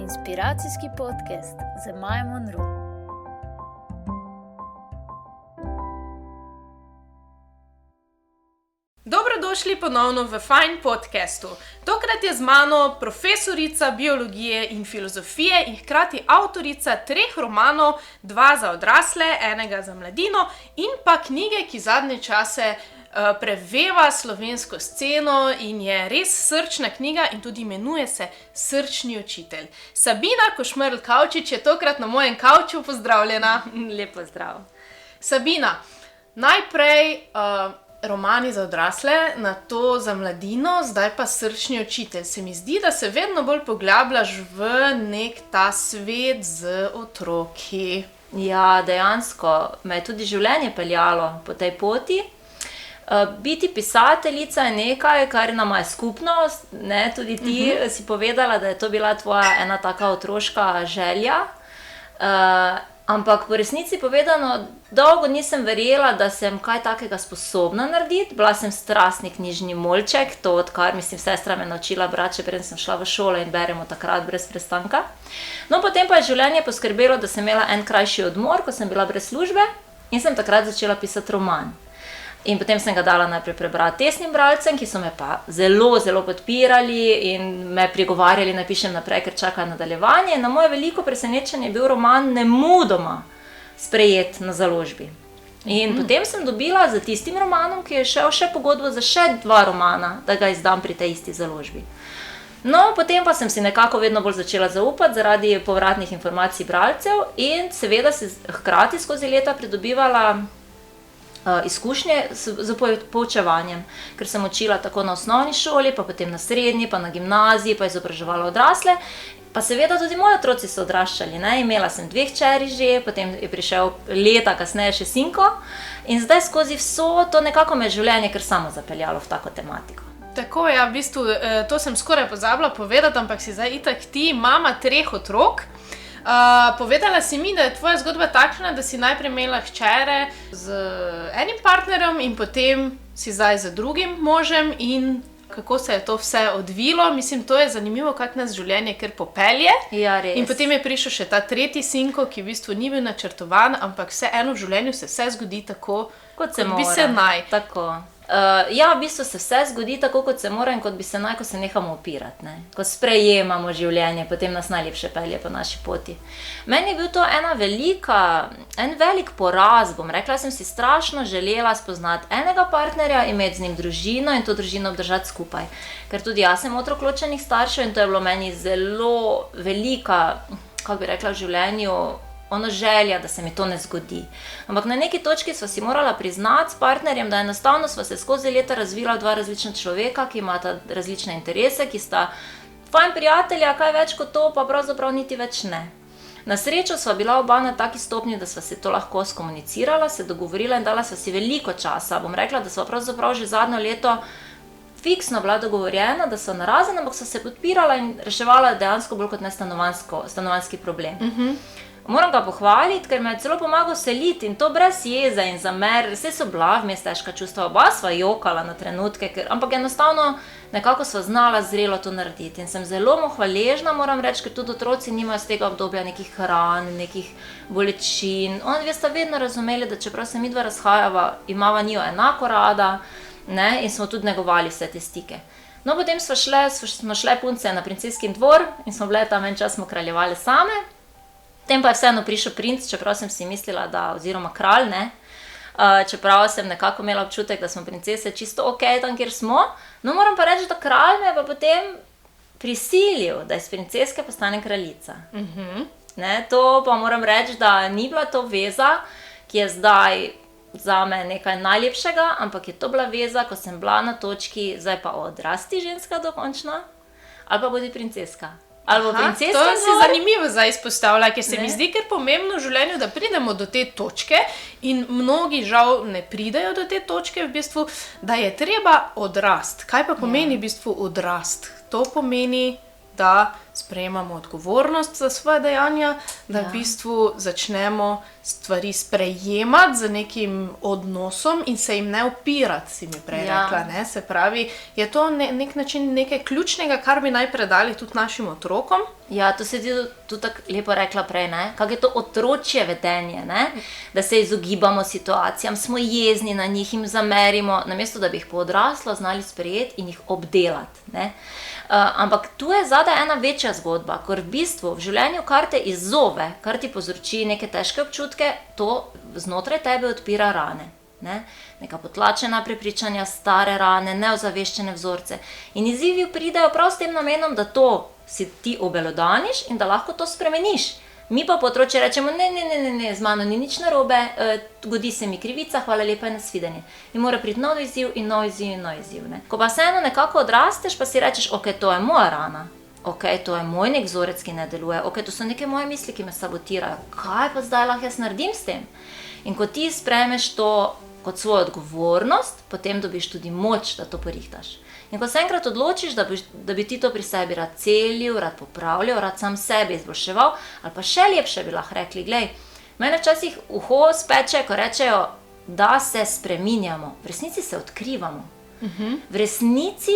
Inspiracijski podcast za Majo Monroe. Dobrodošli ponovno v Fine podcastu. Tokrat je z mano profesorica biologije in filozofije in hkrati avtorica 3 romanov, 2 za odrasle, 1 za mladino in pa knjige, ki zadnje čase preveva slovensko sceno in je res srčna knjiga in tudi imenuje se Srčni učitelj. Sabina Košmerl Kavčič je tokrat na mojem kavču. Pozdravljena. Lep pozdrav. Sabina, najprej romani za odrasle, nato za mladino, zdaj pa Srčni učitelj. Se mi zdi, da se vedno bolj poglabljaš v nek ta svet z otroki. Ja, dejansko me je tudi življenje peljalo po tej poti. Biti pisateljica je nekaj, kar nama je skupnost, ne? Tudi ti si povedala, da je to bila tvoja ena taka otroška želja. Ampak po resnici povedano, dolgo nisem verjela, da sem kaj takega sposobna narediti. Bila sem strastni knjižni molček, to odkar, sestra me naučila brati, preden sem šla v šolo in beremo takrat brez prestanka. No, potem pa je življenje poskrbelo, da sem imela en krajši odmor, ko sem bila brez službe in sem takrat začela pisati roman. In potem sem ga dala najprej prebrati tesnim bralcem, ki so me pa zelo, zelo podpirali in me prigovarjali, naj pišem naprej, ker čakajo nadaljevanje. Na moje veliko presenečenje je bil roman nemudoma sprejet na založbi. In potem sem dobila za tistim romanom, ki je šel še pogodbo za še 2 romana, da ga izdam pri tej isti založbi. No, potem pa sem si nekako vedno bolj začela zaupati zaradi povratnih informacij bralcev in seveda si hkrati skozi leta pridobivala izkušnje z poučevanjem, ker sem učila tako na osnovni šoli, pa potem na srednji, pa na gimnaziji, pa izobraževala odrasle. Pa seveda tudi moji otroci so odraščali, ne? Imela sem 2 hčeri že, potem je prišel leta kasneje še sinko in zdaj skozi vso to nekako me življenje kar samo zapeljalo v tako tematiko. Tako, ja, v bistvu, to sem skoraj pozabila povedati, ampak si zdaj itak ti mama 3 otrok. Povedala si mi, da je tvoja zgodba takšna, da si najprej imela hčere z enim partnerjem in potem si zdaj z drugim možem in kako se je to vse odvilo. To je zanimivo, kako nas življenje kar popelje. Ja, res. In potem je prišel še ta 3. sinko, ki v bistvu ni bil načrtovan, ampak vseeno v življenju se vse zgodi tako, kot se bi se naj. Tako. Ja, v bistvu se vse zgodi tako, kot se mora in kot bi se naj, ko se nehamo upirati, ne? Ko sprejemamo življenje, potem nas najlepše pelje po naši poti. Meni je bil to en velik poraz, bom rekla, sem si strašno želela spoznati enega partnerja, imeti z njim družino in to družino obdržati skupaj. Ker tudi jaz sem otrok ločenih staršev in to je bilo meni zelo velika, kako bi rekla, v življenju želja, da se mi to ne zgodi. Ampak na neki točki sva si morala priznati s partnerjem, da enostavno sva se skozi leta razvila 2 različna človeka, ki imata različne interese, ki sta fajn prijatelja, kaj več kot to, pa pravzaprav niti več ne. Na srečo sva bila oba na taki stopnji, da sva se to lahko skomunicirala, se dogovorila in dala sva si veliko časa. Bom rekla, da sva pravzaprav že zadnjo leto fiksno bila dogovorjena, da sva narazen, ampak sva se podpirala in reševala dejansko bolj kot ne stanovanjski problem. Moram ga pohvaliti, ker me je celo pomagal seliti in to brez jeze in zamer. Vse so bila vmes težka čustva, oba sva jokala na trenutke, ampak enostavno nekako sva znala zrelo to narediti. In sem zelo mu hvaležna, moram reči, ker tudi otroci nimajo z tega obdobja nekih ran, nekih bolečin. Oni sta vedno razumeli, da čeprav se midva razhajava, imava njo enako rada, ne? In smo tudi negovali vse te stike. No, potem smo šle punce na Princeski dvor in smo bile tam en čas, smo kraljevali same. Potem pa je vseeno prišel princ, čeprav sem si mislila, oziroma kralj, ne, čeprav sem nekako imela občutek, da smo princese čisto okej tam, kjer smo. No, moram pa reči, da kralj me je pa potem prisilil, da iz princeske postane kraljica. Ne, to pa moram reči, da ni bila to veza, ki je zdaj zame nekaj najlepšega, ampak je to bila veza, ko sem bila na točki, zdaj pa odrasti ženska dokončno, ali pa bodi princeska. To si zanimivo zdaj izpostavlja, ker se mi zdi kar pomembno v življenju, da pridemo do te točke in mnogi žal ne pridejo do te točke, v bistvu, da je treba odrast. Kaj pa pomeni v bistvu odrast? To pomeni, da sprejemamo odgovornost za svoje dejanja, da v bistvu začnemo stvari sprejemati z nekim odnosom in se jim ne upirati, si mi prej rekla. Ne? Se pravi, je to nek način nekaj ključnega, kar bi naj predali tudi našim otrokom? Ja, to si ti tudi tako lepo rekla prej, ne? Kako je to otročje vedenje, ne? Da se izogibamo situacijam, smo jezni na njih, jim zamerimo, namesto da bi jih po odraslo znali sprejeti in jih obdelati. Ne? Ampak tu je zadaj ena večja zgodba, ker v bistvu v življenju, kar te izzove, kar ti povzroči neke težke občutke, to znotraj tebe odpira rane. Ne? Neka potlačena prepričanja, stare rane, neozaveščene vzorce. In izzivi pridejo prav s tem namenom, da to si ti obelodaniš in da lahko to spremeniš. Mi pa po otročje rečemo, ne, z mano ni nič narobe, godi se mi krivica, hvala lepa in nasvidenje. In mora priti nov izziv in nov izziv in nov izziv. Ne? Ko pa vseeno nekako odrasteš, pa si rečeš, ok, to je moja rana, ok, to je moj nek vzorec, ki ne deluje, ok, to so neke moje misli, ki me sabotirajo, kaj pa zdaj lahko jaz naredim s tem? In ko ti sprejmeš to kot svojo odgovornost, potem dobiš tudi moč, da to porihtaš. In ko se enkrat odločiš, da bi ti to pri sebi rad celil, rad popravljal, rad sam sebe izboljševal, ali pa še lepše bi lahko rekli, glej, mene včasih uho speče, ko rečejo, da se spreminjamo, v resnici se odkrivamo. V resnici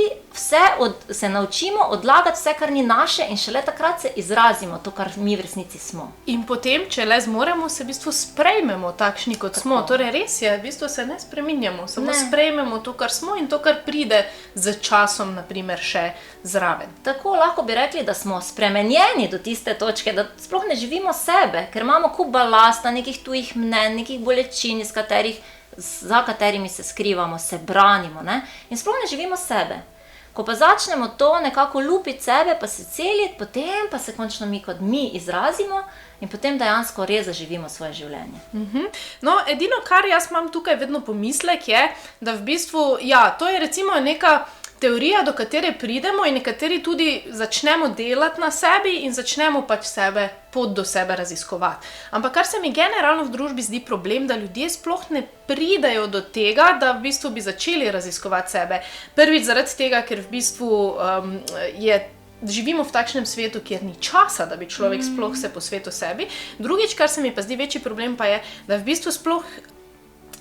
se naučimo odlagati vse, kar ni naše in šele takrat se izrazimo to, kar mi v resnici smo. In potem, če le zmoremo, se v bistvu sprejmemo takšni, kot smo. Torej res je, v bistvu se ne spreminjamo, samo sprejmemo to, kar smo in to, kar pride z časom, naprimer, še zraven. Tako lahko bi rekli, da smo spremenjeni do tiste točke, da sploh ne živimo sebe, ker imamo kup balasta, nekih tujih mnenj, nekih bolečin, za katerimi se skrivamo, se branimo, ne? In sploh ne živimo sebe. Ko pa začnemo to nekako lupiti sebe, pa se celiti, potem pa se končno mi kot mi izrazimo in potem dejansko res zaživimo svoje življenje. No, edino, kar jaz imam tukaj vedno pomislek je, da v bistvu, ja, to je recimo neka teorija, do katere pridemo in nekateri tudi začnemo delati na sebi in začnemo pač pot do sebe raziskovati. Ampak kar se mi generalno v družbi zdi problem, da ljudje sploh ne pridejo do tega, da v bistvu bi začeli raziskovati sebe. Prvič zaradi tega, ker v bistvu živimo v takšnem svetu, kjer ni časa, da bi človek sploh se posvetil sebi. Drugič, kar se mi pa zdi večji problem, pa je, da v bistvu sploh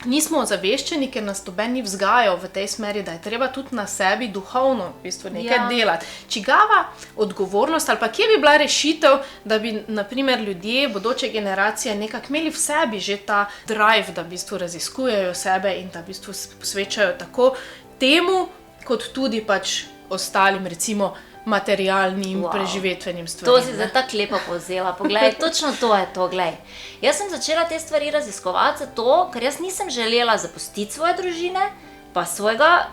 nismo ozaveščeni, ker nas noben ni vzgajal v tej smeri, da je treba tudi na sebi duhovno v bistvu nekaj delati. Čigava odgovornost ali pa kje bi bila rešitev, da bi naprimer ljudje, bodoče generacije nekako imeli v sebi že ta drive, da v bistvu raziskujejo sebe in da v bistvu se posvečajo tako temu, kot tudi pač ostalim, recimo, materialnim, preživetvenim stvarem. To si zdaj tako lepo povzela. Poglej, točno to je to, glej. Jaz sem začela te stvari raziskovati zato, ker jaz nisem želela zapustiti svoje družine, pa svojega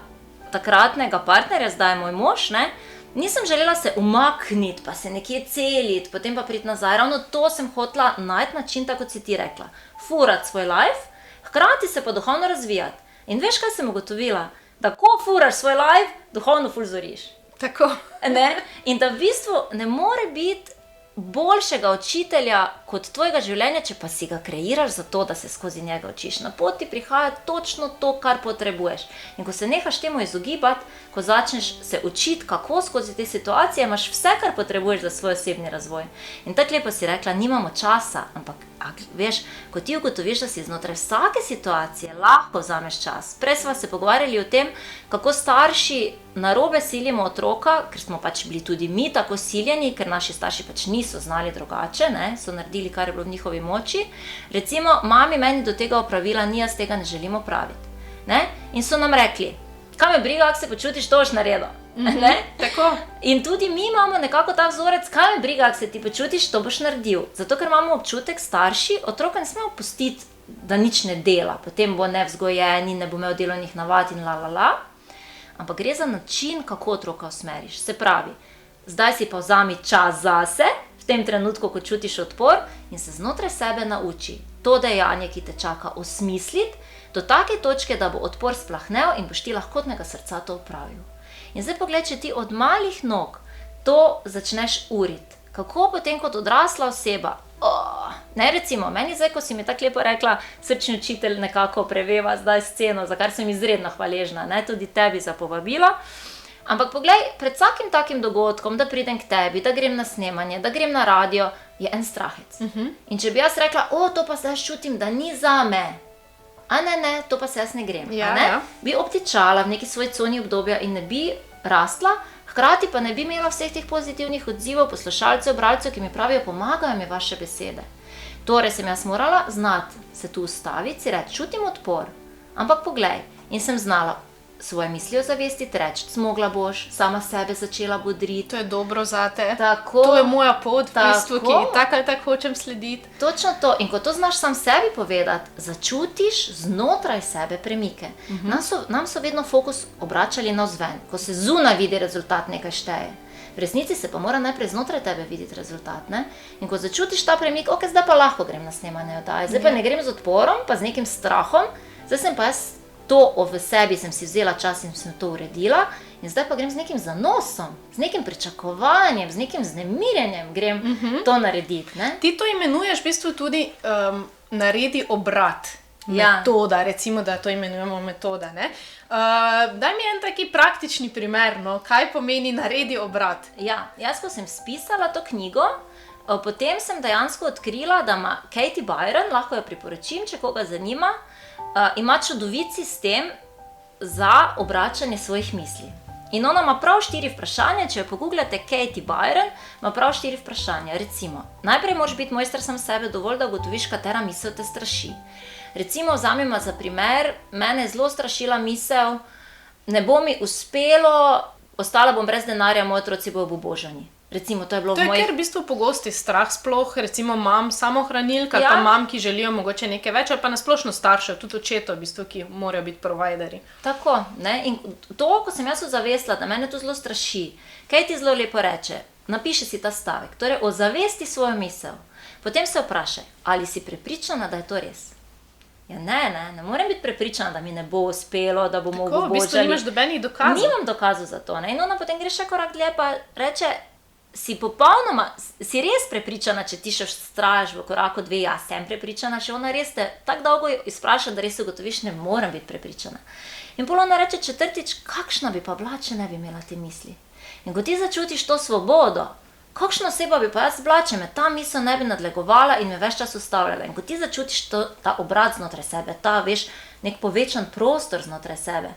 takratnega partnerja, zdaj je moj mož, ne? Nisem želela se umakniti, pa se nekje celiti, potem pa priti nazaj. Ravno to sem hotela najti način, tako kot si ti rekla. Furati svoj life, hkrati se pa duhovno razvijati. In veš, kaj sem ugotovila? Da ko furaš svoj life, duhovno ful zoriš. Tako. Ne? In da v bistvu ne more biti boljšega učitelja kot tvojega življenja, če pa si ga kreiraš za to, da se skozi njega učiš. Na poti prihaja točno to, kar potrebuješ. In ko se nehaš temu izogibati, ko začneš se učiti, kako skozi te situacije, imaš vse, kar potrebuješ za svoj osebni razvoj. In tako lepo si rekla, nimamo časa, ampak veš, ko ti ugotoviš, da si znotraj vsake situacije lahko vzameš čas. Prej smo se pogovarjali o tem, kako starši narobe silimo otroka, ker smo pač bili tudi mi tako siljeni, ker naši starši pač niso znali drugače, ne? So naredili, kar je bilo v njihovi moči. Recimo, mami meni do tega opravila, ni, jaz tega ne želim opraviti. Ne? In so nam rekli, kaj me briga, ako se počutiš, to boš naredil. Tako. In tudi mi imamo nekako ta vzorec, kaj me briga, ako se ti počutiš, to boš naredil. Zato, ker imamo občutek, starši, otroka ne smemo pustiti, da nič ne dela, potem bo nevzgojen in ne bo imel delovnih navad in ampak gre za način, kako otroka usmeriš. Se pravi, zdaj si pa vzami čas zase, v tem trenutku, ko čutiš odpor in se znotraj sebe nauči to dejanje, ki te čaka, osmisliti do take točke, da bo odpor splahnel in boš ti lahkotnega srca to opravil. In zdaj pogled, če ti od malih nog to začneš uriti, kako potem kot odrasla oseba, ne, recimo, meni zdaj, ko si mi tako lepo rekla, srčni učitelj nekako preveva zdaj sceno, za kar sem izredno hvaležna, ne, tudi tebi za povabilo. Ampak poglej, pred vsakim takim dogodkom, da pridem k tebi, da grem na snemanje, da grem na radio, je en strahec. In če bi jaz rekla, to pa zdaj čutim, da ni zame, ne, to pa se jaz ne grem, ja. Bi obtičala v neki svoji coni obdobja in ne bi rastla, Hkrati pa ne bi imela vseh teh pozitivnih odzivov, poslušalcev, bralcev, ki mi pravijo, pomagajo mi vaše besede. Torej sem jaz morala znati se tu ustaviti, si reči, čutim odpor, ampak poglej, in sem znala svoje misli ozavestiti, reči, zmogla boš, sama sebe začela bodriti. To je dobro zate. Tako. To je moja pot, v Tako. bistvu, ki tako ali tako hočem slediti. Točno to. In ko to znaš sam sebi povedati, začutiš znotraj sebe premike. Nam so vedno fokus obračali navzven. Ko se zunaj vidi rezultat, nekaj šteje. V resnici se pa mora najprej znotraj tebe videti rezultat. Ne? In ko začutiš ta premik, ok, zdaj pa lahko grem na snemanje oddaje. Zdaj pa ne grem z odporom, pa z nekim strahom, zdaj sem pa jaz to v sebi, sem si vzela čas in sem to uredila in zdaj pa grem z nekim zanosom, z nekim pričakovanjem, z nekim vznemirjenjem grem to narediti. Ne? Ti to imenuješ v bistvu tudi naredi obrat. Ja. Metoda, recimo, da to imenujemo metoda. Ne? Daj mi en taki praktični primer, no? Kaj pomeni naredi obrat? Ja, jaz ko sem spisala to knjigo, potem sem dejansko odkrila, da ima Katie Byron, lahko jo priporočim, če koga zanima, ima čudovit sistem za obračanje svojih misli. In ona ima prav 4 vprašanja, če jo pogooglate Katie Byron, ima prav 4 vprašanja. Recimo, najprej moraš biti mojster sam sebe dovolj, da ugotoviš, katera misel te straši. Recimo, vzamemo za primer, mene je zelo strašila misel, ne bo mi uspelo, ostala bom brez denarja, moji otroci bojo obubožani. Recimo, to je bilo To je v mojih... kar v bistvu pogosti strah sploh, recimo mam samohranilk, ali Ja. pa mam, ki želijo mogoče nekaj več, ali pa nasplošno staršev, tudi očetov, v bistvu, ki morajo biti providerji. Tako, ne? In to, ko sem jaz ozavestila, da mene to zelo straši, kaj ti zelo lepo reče, napiši si ta stavek, torej ozavesti svojo misel, potem se vprašaj, ali si prepričana, da je to res. Ja, ne morem biti prepričana, da mi ne bo uspelo, da bomo Tako, v bistvu obubožali. nimaš dobenih dokazov. Nimam dokazov za to. Ne? In ona potem gre še korak dlje pa reče, si res prepričana, če ti še vztrajaš v koraku 2, ja, sem prepričana, še ona res te tako dolgo izpraša, da res ugotoviš, ne morem biti prepričana. In potem ona reče četrtič, kakšna bi pa bila, če ne bi imela te misli. In ko ti začutiš to svobodo, kakšna oseba bi pa jaz bila, če me ta misel ne bi nadlegovala in me ves čas ustavljala. In ko ti začutiš ta obrat znotraj sebe, ta, veš, nek povečan prostor znotraj sebe,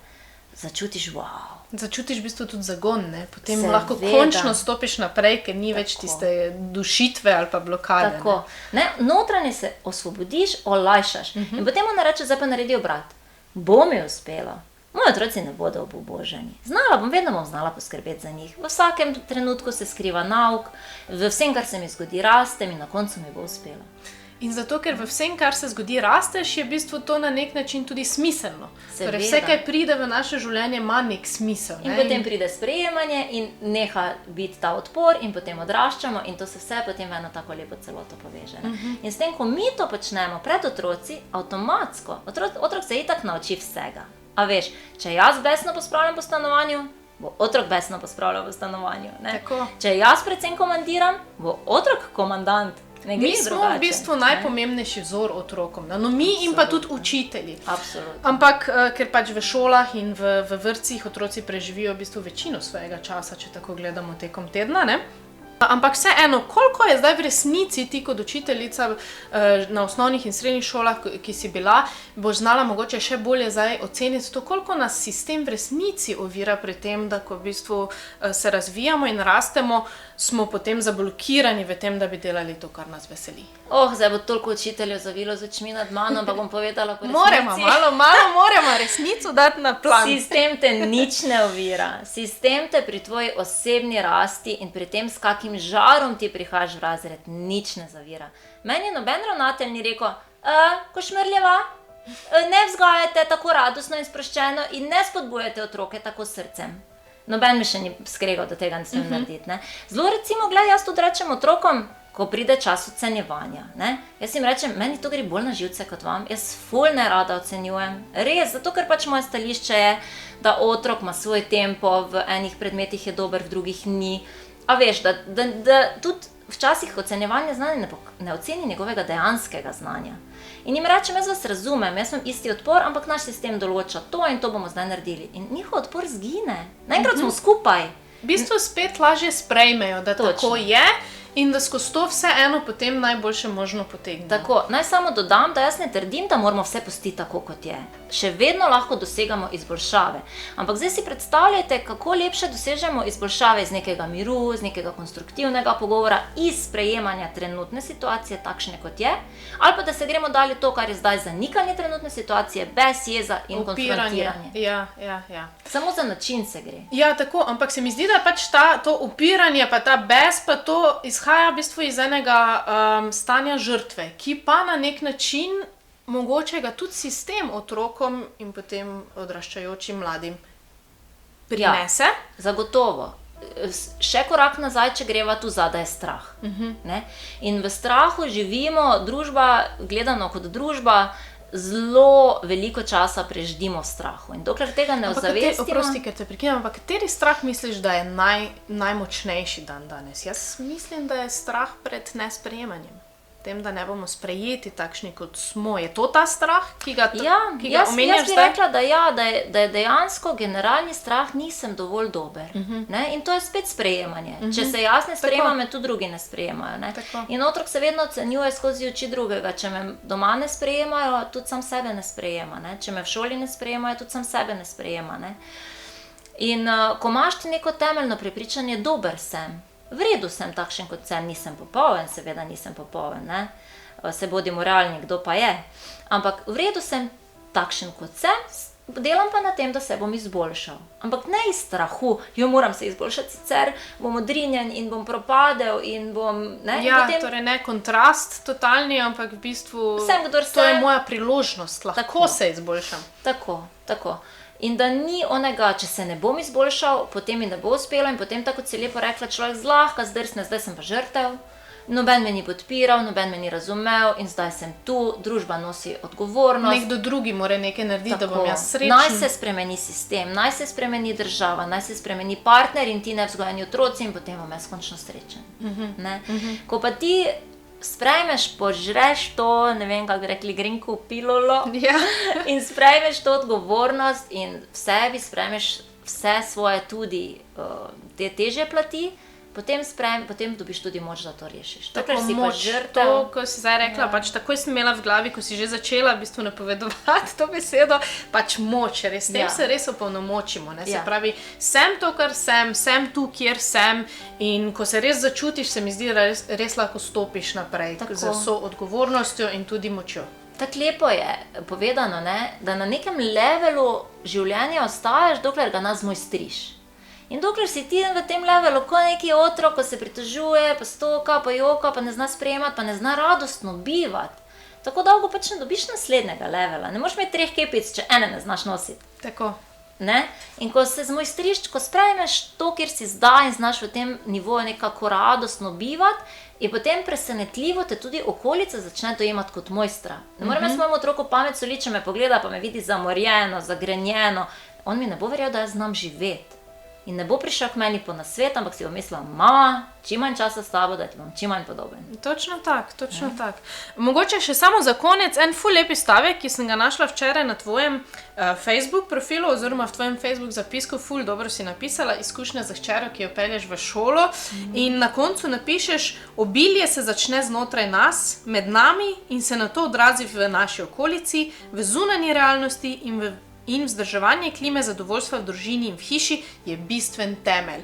začutiš, wow. Začutiš v bistvu tudi zagon, ne? Potem Seveda. lahko končno stopiš naprej, ker ni več tiste dušitve ali pa blokade. Tako, ne, notranje se osvobodiš, olajšaš. In potem ona reče, zdaj pa naredi obrat. Bo mi uspelo. Moji otroci ne bodo obubožani. Vedno bom znala poskrbeti za njih. V vsakem trenutku se skriva nauk, v vsem, kar se mi zgodi, rastem in na koncu mi bo uspelo. In zato, ker v vsem, kar se zgodi, rasteš, je v bistvu to na nek način tudi smiselno. Seveda. Torej, vse, kaj pride v naše življenje, ima nek smisel. In potem pride sprejemanje in neha biti ta odpor in potem odraščamo in to se vse potem v eno tako lepo celoto poveže. In s tem, ko mi to počnemo pred otroci, avtomatsko, otrok se itak nauči vsega. A veš, če jaz besno pospravljam po stanovanju, bo otrok besno pospravljal po stanovanju. Ne? Tako. Če jaz predvsem komandiram, bo otrok komandant. Ne gre Mi smo drugače, v bistvu ne? najpomembnejši vzor otrokom, no mi in pa tudi učitelji. Absolutno. Ampak, ker pač v šolah in v vrtcih otroci preživijo v bistvu večino svojega časa, če tako gledamo tekom tedna, ne? Ampak vseeno, koliko je zdaj v resnici ti kot učiteljica na osnovnih in srednjih šolah, ki si bila, boš znala mogoče še bolje zdaj oceniti to, koliko nas sistem v resnici ovira pri tem, da ko v bistvu se razvijamo in rastemo, smo potem zablokirani v tem, da bi delali to, kar nas veseli. Zdaj bo toliko učiteljev zavilo z očmi nad mano, pa bom povedala po resnici. Moramo, malo moramo resnico dati na plan. Sistem te nič ne ovira. Sistem te pri tvoji osebni rasti in pri tem, s kakim žarom ti prihajaš v razred, nič ne zavira. Meni noben ravnatelj ni rekel, Košmerljeva, ne vzgajate tako radostno in sproščeno in ne spodbujate otroke tako s srcem. Noben mi še ni skregal, da tega ne smem narediti. Ne? Zelo recimo, gledaj, jaz tudi rečem otrokom, ko pride čas ocenjevanja. Ne? Jaz jim rečem, meni to gre bolj na živce kot vam, jaz ful ne rada ocenjujem. Res, zato ker pač moje stališče je, da otrok ima svoj tempo, v enih predmetih je dober, v drugih ni. A veš, da tudi včasih ocenjevanje znanja ne oceni njegovega dejanskega znanja. In jim rečem, jaz vas razumem, jaz imam isti odpor, ampak naš sistem določa to in to bomo zdaj naredili. In njihov odpor zgine. Naenkrat smo skupaj. V bistvu spet lažje sprejmejo, da Točno. tako je in da skozi to vseeno potem najboljše možno potegnemo. Tako, naj samo dodam, da jaz ne trdim, da moramo vse pustiti tako, kot je. Še vedno lahko dosegamo izboljšave. Ampak zdaj si predstavljajte, kako lepše dosežemo izboljšave iz nekega miru, iz nekega konstruktivnega pogovora, iz sprejemanja trenutne situacije, takšne kot je, ali pa da se gremo dalje to, kar je zdaj zanikanje trenutne situacije, bez jeza in konfrontiranje. Ja. Samo za način se gre. Ja, tako, ampak se mi zdi, da pač to upiranje, pa ta bes, pa to izhaja v bistvu iz enega stanja žrtve, ki pa na nek način mogoče ga tudi sistem otrokom in potem odraščajočim mladim prinese. Ja, zagotovo. Še korak nazaj, če greva tu zadaj, je strah. Ne? In v strahu živimo, družba, gledano kot družba, zelo veliko časa preždimo v strahu. In dokler tega ne ozavestimo... Oprosti, ker te prekinem, ampak kateri strah misliš, da je najmočnejši dan danes? Jaz mislim, da je strah pred nesprejemanjem. Tem, da ne bomo sprejeti takšni, kot smo. Je to ta strah, ki ga omenjaš zdaj? Jaz bi rekla, da je dejansko generalni strah, nisem dovolj dober. Ne? In to je spet sprejemanje. Če se jaz ne sprejemam, me tudi drugi ne sprejemajo. Ne? In otrok se vedno ocenjuje skozi oči drugega. Če me doma ne sprejemajo, tudi sam sebe ne sprejema. Ne? Če me v šoli ne sprejemajo, tudi sam sebe ne sprejema. Ne? In ko imaš ti neko temeljno prepričanje, dober sem. V redu sem takšen, kot sem, nisem popoln, seveda nisem popoln, ne? Se bodimo realni, kdo pa je. Ampak v redu sem takšen, kot sem, delam pa na tem, da se bom izboljšal. Ampak ne iz strahu, moram se izboljšati, sicer bom odrinjen in bom propadel in bom... Ne? Ja, potem... torej ne kontrast totalni, ampak v bistvu to je moja priložnost, lahko se izboljšam. Tako. In da ni onega, če se ne bom izboljšal, potem mi ne bo uspelo in potem, tako kot si lepo rekla, človek zlahka zdrsne, zdaj sem pa žrtev, noben me ni podpiral, noben me ni razumel in zdaj sem tu, družba nosi odgovornost. Nekdo drugi mora nekaj narediti, da bom jaz srečen. Naj se spremeni sistem, naj se spremeni država, naj se spremeni partner in ti nevzgojeni otroci in potem bom jaz končno srečen. Ko pa ti sprejmeš, požreš to, ne vem, kako bi rekli, grinko pilolo, in sprejmeš to odgovornost in v sebi sprejmeš vse svoje tudi te težje plati, potem dobiš tudi moč, da to rešiš. Tako moč, to, ko si zdaj rekla, pač takoj sem imela v glavi, ko si že začela v bistvu napovedovati to besedo, pač moč, res, tem se res opolnomočimo, ne, se pravi, sem to, kar sem tu, kjer sem in ko se res začutiš, se mi zdi, da res lahko stopiš naprej z vso odgovornostjo in tudi močjo. Tako lepo je povedano, ne, da na nekem levelu življenja ostajaš, dokler ga nazmojstriš. In dokler si ti v tem levelu, ko neki otrok, ko se pritožuje, pa stoka, pa joka, pa ne zna sprejemati, pa ne zna radostno bivati, tako dolgo pač ne dobiš naslednjega levela. Ne moreš imeti 3 kepic, če ene ne znaš nositi. Tako. Ne? In ko se zmojstriš, ko sprejmeš to, kjer si zdaj in znaš v tem nivoju nekako radostno bivati, je potem presenetljivo te tudi okolica začne dojemati kot mojstra. Ne morem jaz mojemu otroku pamet soliti, če me pogleda, pa me vidi zamorjeno, zagrenjeno. On mi ne bo verjel, da jaz znam živeti. In ne bo prišel k meni po nasvet, ampak si bo mislila, mama, čim manj časa s tabo, da ti bom čim manj podoben. Točno tak. Mogoče še samo za konec en ful lepi stavek, ki sem ga našla včeraj na tvojem Facebook profilu oziroma v tvojem Facebook zapisku, ful dobro si napisala, izkušnja za hčero, ki jo pelješ v šolo in na koncu napišeš, obilje se začne znotraj nas, med nami in se nato odrazi v naši okolici, v zunanji realnosti in vzdrževanje klime zadovoljstva v družini in v hiši je bistven temelj.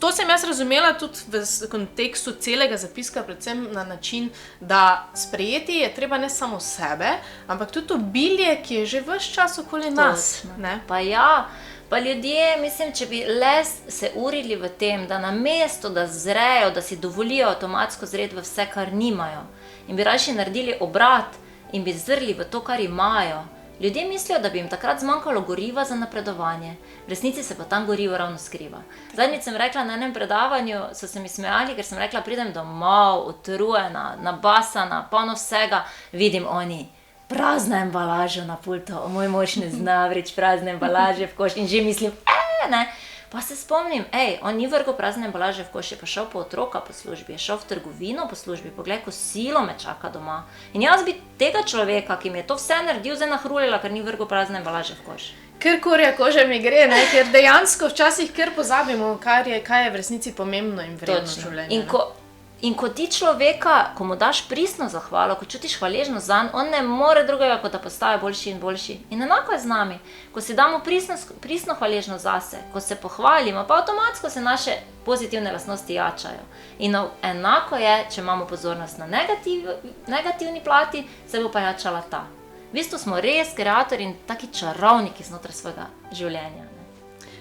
To sem jaz razumela tudi v kontekstu celega zapiska, predvsem na način, da sprejeti je treba ne samo sebe, ampak tudi obilje, ki je že ves čas okoli nas. Ne? Pa ljudje, mislim, če bi se urili v tem, da namesto, da zrejo, da si dovolijo avtomatsko zreti v vse, kar nimajo, in bi rajši naredili obrat in bi zrli v to, kar imajo, ljudje mislijo, da bi jim takrat zmanjkalo goriva za napredovanje. V resnici se pa tam gorivo ravno skriva. Zadnjič sem rekla na enem predavanju, so se mi smejali, ker sem rekla, pridem domov, utrujena, nabasana, polno vsega, vidim oni, prazna embalaža na pultu, moj mož ne zna vreči prazne embalaže v koš in že mislim, ne. Pa se spomnim, on ni vrgel prazne embalaže v koš, je pa šel po otroka po službi, je šel v trgovino po službi, poglej, kosilo me čaka doma. In jaz bi tega človeka, ki mi je to vse naredil, zdaj nahrulila, ker ni vrgel prazne embalaže v koš. Ker kurja koža mi gre, ne? Ker dejansko včasih kar pozabimo, kaj je v resnici pomembno in vredno življenje. In ko ti človeka, ko mu daš pristno zahvalo, ko čutiš hvaležnost zanj, on ne more drugega, kot da postaje boljši in boljši. In enako je z nami. Ko si damo pristno hvaležnost zase, ko se pohvalimo, pa avtomatsko se naše pozitivne lastnosti jačajo. In enako je, če imamo pozornost na negativni plati, se bo pa jačala ta. V bistvu smo res kreatorji in taki čarovniki znotraj svojega življenja.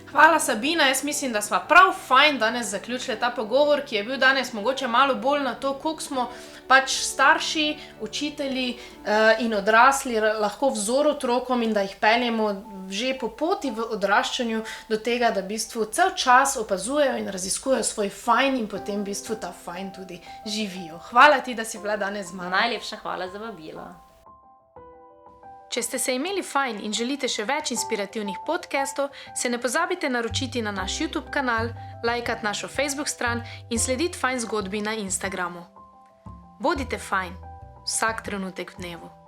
Hvala, Sabina. Jaz mislim, da sva prav fajn danes zaključili ta pogovor, ki je bil danes mogoče malo bolj na to, koliko smo pač starši, učitelji in odrasli lahko vzor otrokom in da jih peljemo že po poti v odraščanju do tega, da v bistvu cel čas opazujejo in raziskujejo svoj fajn in potem v bistvu ta fajn tudi živijo. Hvala ti, da si bila danes z mano. Najlepša hvala za vabilo. Če ste se imeli fajn in želite še več inspirativnih podcastov, se ne pozabite naročiti na naš YouTube kanal, lajkati našo Facebook stran in slediti Fajn zgodbi na Instagramu. Bodite fajn, vsak trenutek v dnevu.